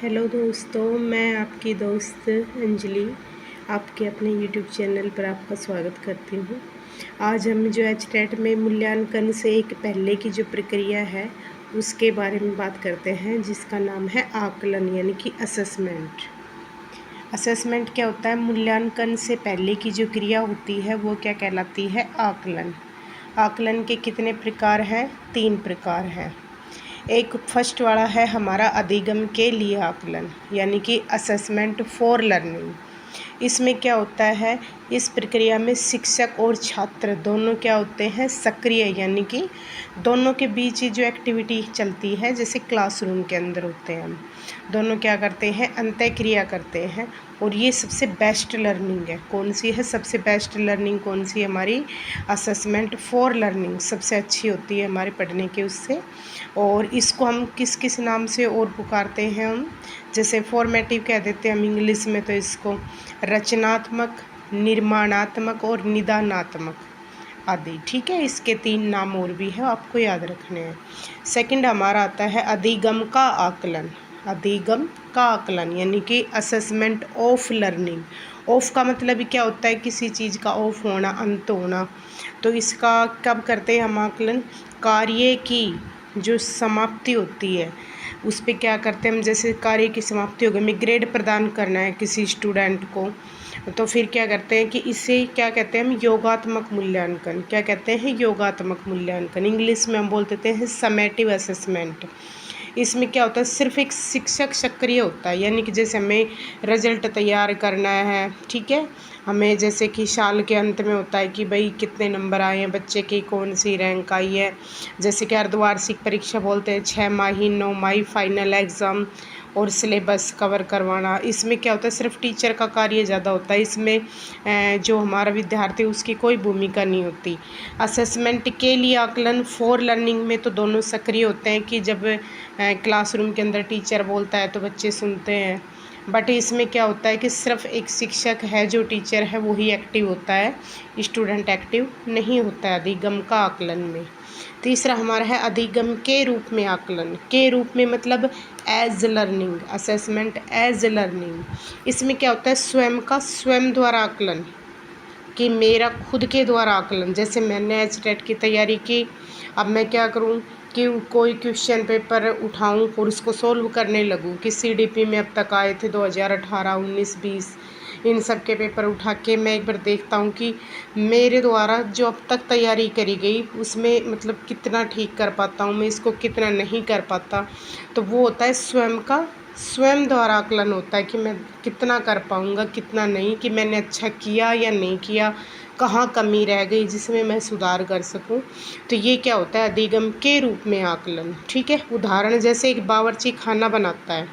Hello दोस्तों, मैं आपकी दोस्त अंजलि आपके अपने यूट्यूब चैनल पर आपका स्वागत करती हूँ। आज हम जो एचटेट में मूल्यांकन से एक पहले की जो प्रक्रिया है उसके बारे में बात करते हैं, जिसका नाम है आकलन यानी कि असेसमेंट। असेसमेंट क्या होता है? मूल्यांकन से पहले की जो क्रिया होती है वो क्या कहलाती है? आकलन। आकलन के कितने प्रकार हैं? 3 प्रकार हैं। एक फर्स्ट वाला है हमारा अधिगम के लिए आकलन यानी कि असेसमेंट फॉर लर्निंग। इसमें क्या होता है? इस प्रक्रिया में शिक्षक और छात्र दोनों क्या होते हैं? सक्रिय, यानी कि दोनों के बीच जो एक्टिविटी चलती है जैसे क्लासरूम के अंदर होते हैं, हम दोनों क्या करते हैं? अंतःक्रिया करते हैं। और ये सबसे बेस्ट लर्निंग है। कौन सी है सबसे बेस्ट लर्निंग? कौन सी? हमारी असेसमेंट फॉर लर्निंग सबसे अच्छी होती है हमारे पढ़ने के उससे। और इसको हम किस किस नाम से और पुकारते हैं? हम जैसे फॉर्मेटिव कह देते हैं हम इंग्लिश में, तो इसको रचनात्मक, निर्माणात्मक और निदानात्मक आदि। ठीक है, इसके 3 नाम और भी है, आपको याद रखने हैं। सेकंड हमारा आता है अधिगम का आकलन। अधिगम का आकलन यानी कि असेसमेंट ऑफ लर्निंग। ऑफ का मतलब क्या होता है? किसी चीज़ का ऑफ होना, अंत होना। तो इसका कब करते हैं हम आकलन? कार्य की जो समाप्ति होती है उस पर क्या करते हैं हम? जैसे कार्य की समाप्ति हो गई, हमें ग्रेड प्रदान करना है किसी स्टूडेंट को, तो फिर क्या करते हैं कि इसे क्या कहते हैं हम? योगात्मक मूल्यांकन। क्या कहते हैं? योगात्मक मूल्यांकन। इंग्लिश में हम बोल देते हैं समेटिव असेसमेंट। इसमें क्या होता है? सिर्फ एक शिक्षक सक्रिय होता है, यानी कि जैसे हमें रिजल्ट तैयार करना है, ठीक है, हमें जैसे कि साल के अंत में होता है कि भाई कितने नंबर आए हैं बच्चे की, कौन सी रैंक आई है, जैसे कि अर्धवार्षिक परीक्षा बोलते हैं, 6 माही 9 माही फाइनल एग्ज़ाम और सिलेबस कवर करवाना। इसमें क्या होता है? सिर्फ टीचर का कार्य ज़्यादा होता है, इसमें जो हमारा विद्यार्थी उसकी कोई भूमिका नहीं होती। असेसमेंट के लिए आकलन फॉर लर्निंग में तो दोनों सक्रिय होते हैं कि जब क्लासरूम के अंदर टीचर बोलता है तो बच्चे सुनते हैं, बट इसमें क्या होता है कि सिर्फ एक शिक्षक है जो टीचर है वही एक्टिव होता है, स्टूडेंट एक्टिव नहीं होता है अधिगम का आकलन में। तीसरा हमारा है अधिगम के रूप में आकलन। के रूप में मतलब as learning, assessment as learning. इसमें क्या होता है? स्वयं का स्वयं द्वारा आकलन, कि मेरा खुद के द्वारा आकलन। जैसे मैंने एचटेट की तैयारी की, अब मैं क्या करूं कि कोई क्वेश्चन पेपर उठाऊं और उसको सोल्व करने लगूं कि सीडीपी में अब तक आए थे 2018, 19, 20, इन सब के पेपर उठा के मैं एक बार देखता हूं कि मेरे द्वारा जो अब तक तैयारी करी गई उसमें मतलब कितना ठीक कर पाता हूं मैं, इसको कितना नहीं कर पाता। तो वो होता है स्वयं का स्वयं द्वारा आकलन होता है कि मैं कितना कर पाऊँगा, कितना नहीं, कि मैंने अच्छा किया या नहीं किया, कहाँ कमी रह गई जिसमें मैं सुधार कर सकूं। तो ये क्या होता है? अधिगम के रूप में आकलन। ठीक है, उदाहरण जैसे एक बावर्ची खाना बनाता है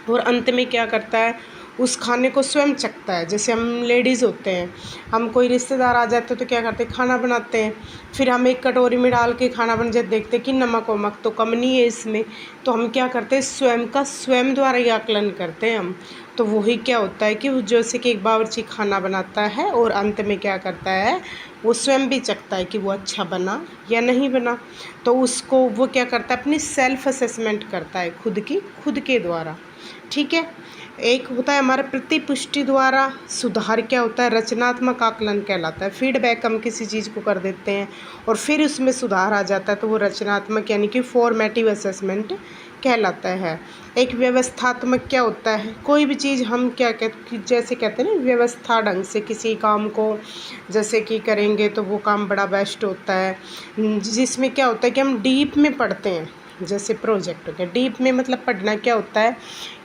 और अंत में क्या करता है? उस खाने को स्वयं चखता है। जैसे हम लेडीज़ होते हैं, हम कोई रिश्तेदार आ जाते हैं तो क्या करते हैं? खाना बनाते हैं, फिर हम एक कटोरी में डाल के खाना बन जाते, देखते हैं कि नमक वमक तो कम नहीं है इसमें, तो हम क्या करते हैं? स्वयं का स्वयं द्वारा ही आकलन करते हैं हम। तो वही क्या होता है कि जैसे कि एक बावर्ची खाना बनाता है और अंत में क्या करता है? वो स्वयं भी चखता है कि वो अच्छा बना या नहीं बना। तो उसको वो क्या करता है? अपनी सेल्फ असेसमेंट करता है खुद के द्वारा। ठीक है, एक होता है हमारा प्रतिपुष्टि द्वारा सुधार। क्या होता है? रचनात्मक आकलन कहलाता है। फीडबैक हम किसी चीज़ को कर देते हैं और फिर उसमें सुधार आ जाता है तो वो रचनात्मक यानी कि फॉर्मेटिव असेसमेंट कहलाता है। एक व्यवस्थात्मक क्या होता है? कोई भी चीज़ हम क्या कहते, जैसे कहते हैं ना, व्यवस्था ढंग से किसी काम को जैसे कि करेंगे तो वो काम बड़ा बेस्ट होता है। जिसमें क्या होता है कि हम डीप में पढ़ते हैं, जैसे प्रोजेक्ट हो गया। डीप में मतलब पढ़ना क्या होता है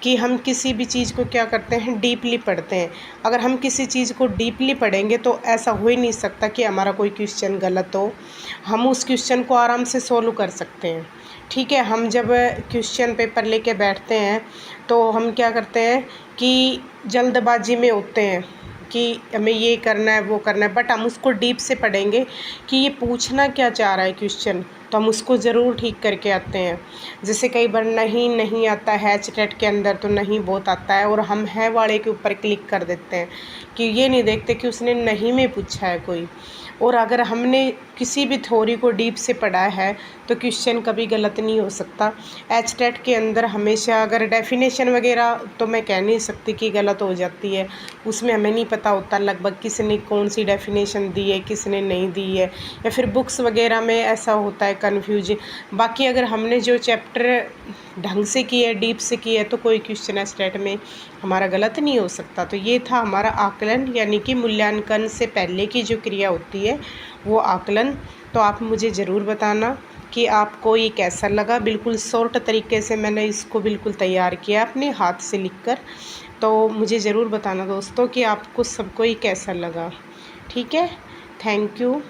कि हम किसी भी चीज़ को क्या करते हैं? डीपली पढ़ते हैं। अगर हम किसी चीज़ को डीपली पढ़ेंगे तो ऐसा हो ही नहीं सकता कि हमारा कोई क्वेश्चन गलत हो, हम उस क्वेश्चन को आराम से सोल्व कर सकते हैं। ठीक है, हम जब क्वेश्चन पेपर लेके बैठते हैं तो हम क्या करते हैं कि जल्दबाजी में होते हैं कि हमें ये करना है वो करना है, बट हम उसको डीप से पढ़ेंगे कि ये पूछना क्या चाह रहा है क्वेश्चन, तो तो हम उसको ज़रूर ठीक करके आते हैं। जैसे कई बार नहीं आता है एचटेट के अंदर, तो नहीं बहुत आता है और हम है वाले के ऊपर क्लिक कर देते हैं कि ये नहीं देखते कि उसने नहीं में पूछा है कोई। और अगर हमने किसी भी थ्योरी को डीप से पढ़ा है तो क्वेश्चन कभी गलत नहीं हो सकता। एचटेट के अंदर हमेशा अगर डेफिनेशन वगैरह तो मैं कह नहीं सकती कि गलत हो जाती है, उसमें हमें नहीं पता होता लगभग किसने कौन सी डेफिनेशन दी है किसने नहीं दी है, या फिर बुक्स वगैरह में ऐसा होता है कन्फ्यूज। बाकी अगर हमने जो चैप्टर ढंग से की है डीप से की है तो कोई क्वेश्चन एचटेट में हमारा गलत नहीं हो सकता। तो ये था हमारा आकलन, यानी कि मूल्यांकन से पहले की जो क्रिया होती है वो आकलन। तो आप मुझे ज़रूर बताना कि आपको ये कैसा लगा। बिल्कुल शॉर्ट तरीके से मैंने इसको बिल्कुल तैयार किया अपने हाथ से लिखकर। तो मुझे ज़रूर बताना दोस्तों कि आपको सबको ये कैसा लगा। ठीक है, थैंक यू।